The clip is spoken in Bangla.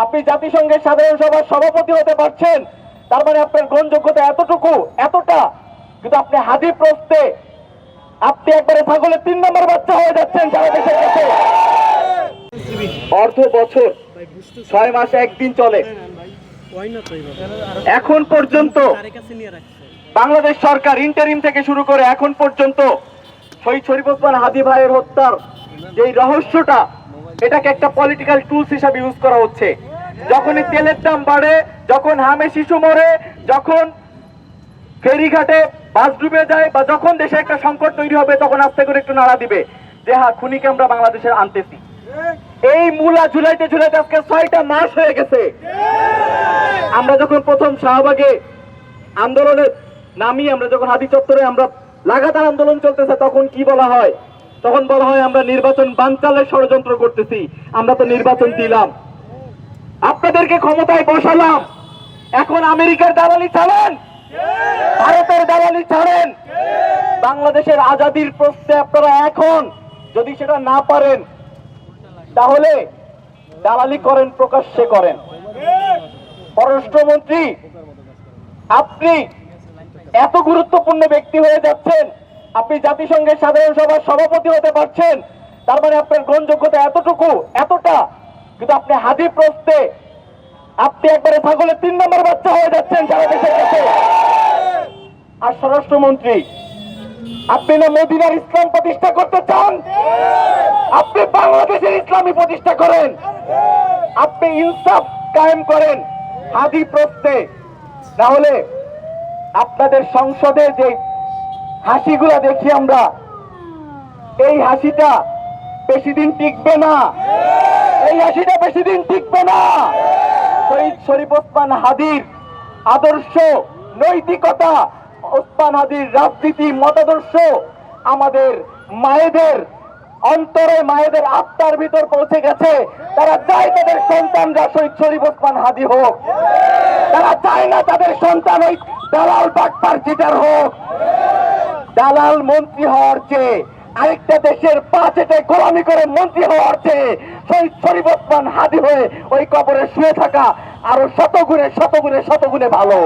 আপনি জাতিসংঘের সাধারণ সভার সভাপতি হতে পারছেন, তার মানে আপনার গ্রহণযোগ্যতা এতটুকু, এতটা। কিন্তু আপনি হাদি প্রশ্নে আপনি একবারে ছাগলের 3 নম্বর বাচ্চা হয়ে যাচ্ছেন সারা দেশের কাছে। অর্ধ বছর 6 মাসে একদিন চলে। এখন পর্যন্ত বাংলাদেশ সরকার ইন্টারিম থেকে শুরু করে এখন পর্যন্ত শহীদ শরীফ ওসমান হাদি ভাইয়ের হত্যার যে রহস্যটা, এটাকে একটা পলিটিক্যাল টুলস হিসাবে ইউজ করা হচ্ছে। যখনই তেলের দাম বাড়ে, যখন হামে শিশু মরে, যখন ফেরিঘাটে বাস ডুবে যায়, বা যখন দেশে একটা সংকট তৈরি হবে, তখন আস্তে করে একটু নাড়া দিবে যে হ্যাঁ, খুনিকে আমরা বাংলাদেশে আনতেছি। এই মূলা ঝুলাইতে ঝুলাইতে আজকে 6টা মাস হয়ে গেছে। আমরা যখন প্রথম শাহবাগে আন্দোলনে নামি, আমরা যখন হাদি চত্বরে আমরা লাগাতার আন্দোলন চলতেছে, তখন কি বলা হয়? তখন বলা হয় আমরা নির্বাচন বানচালের ষড়যন্ত্র করতেছি। আমরা তো নির্বাচন দিলাম, আপনাদেরকে ক্ষমতায় বসালাম, এখন আমেরিকার দালালি ছাড়েন, ভারতের দালালি ছাড়েন। বাংলাদেশের আজাদির প্রশ্নে আপনারা এখন যদি সেটা না পারেন, তাহলে দালালি করেন, প্রকাশ্যে করেন। পররাষ্ট্রমন্ত্রী, আপনি এত গুরুত্বপূর্ণ ব্যক্তি হয়ে যাচ্ছেন, আপনি জাতিসংঘের সাধারণ সভার সভাপতি হতে পারছেন, তার মানে আপনার গ্রহণযোগ্যতা এতটুকু, এতটা। কিন্তু আপনি হাদি প্রশ্নে আপনি একবারে ছাগলের 3 নম্বর বাচ্চা হয়ে যাচ্ছেন সারা দেশের কাছে। আর স্বরাষ্ট্রমন্ত্রী, আপনি না মদিনার ইসলাম প্রতিষ্ঠা করতে চান? আপনি বাংলাদেশের ইসলামী প্রতিষ্ঠা করেন, আপনি ইনসাফ কায়েম করেন হাদি প্রশ্নে। না হলে আপনাদের সংসদে যে হাসিগুলা দেখি আমরা, এই হাসিটা বেশি দিন টিকবে না, এই হাসিটা বেশি দিন টিকবে না। শহীদ শরীফ ওসমান হাদির আদর্শ, নৈতিকতা, ওসমান হাদির রাজনীতি মতাদর্শ আমাদের মায়েদের অন্তরে, মায়েদের আত্মার ভিতর পৌঁছে গেছে। তারা চায় তাদের সন্তানরা শহীদ শরীফ ওসমান হাদি হোক, তারা চায় না তাদের সন্তান ওই দালাল বাটপার চিটার হোক। দালাল মন্ত্রী হওয়ার চেয়ে, আরেকটা দেশের পাঁচেতে গোলামি করে মন্ত্রী হওয়ার চেয়ে শহীদ শরীফ ওসমান হাদি হয়ে ওই কবরে শুয়ে থাকা আরো শতগুণে শতগুণে শতগুণে ভালো।